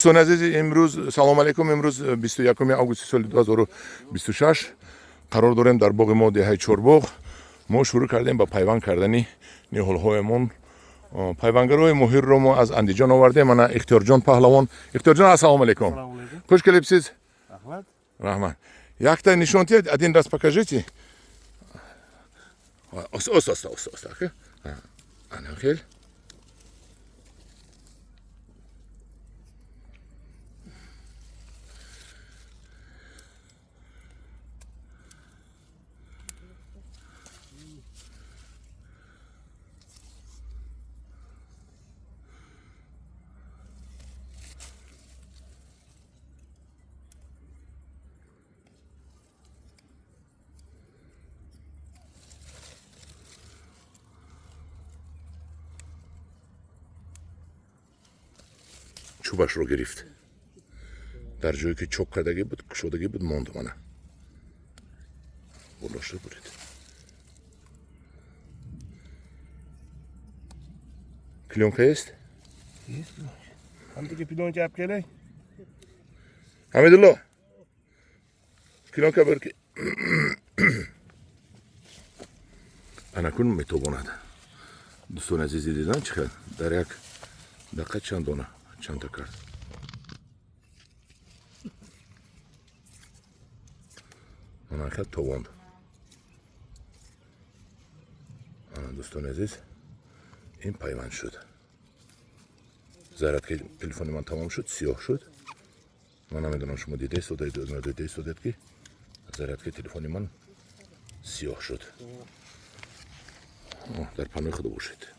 دوستان عزیز امروز سلام علیکم. امروز 21 آگوست سال 2026 قرار داریم در باغ ما دهه چهارباغ ما شروع کردیم با پیوند کردن نهال‌هایمون. پیوندگرای ماهر رو ما از اندیجان آوردیم. من اختیار جان پهلوان. اختیار جان السلام علیکم. خوش کلیپسیز. رحمت. یک تا نشانتی один раз покажите. Оста. Анахел. چوبش رو گرفت در جایی که چوک کردگی بود شدگی بود موند منه بلاشته برید کلیونکا است؟ هم دیگه پیلون جاب کلی حمیدالله کلیونکا برکی انکون میتواند دوستان عزیزی دیدن چقدر در یک دقیقه چند دانه چند تا کرد مناخت تواند دوستان عزیز این پیوند شد ذرت که تلفن من تمام شد سیاه شد من نمیدونم شما دیده سودید که ذرت که تلفن من سیاه شد در پناه خود باشید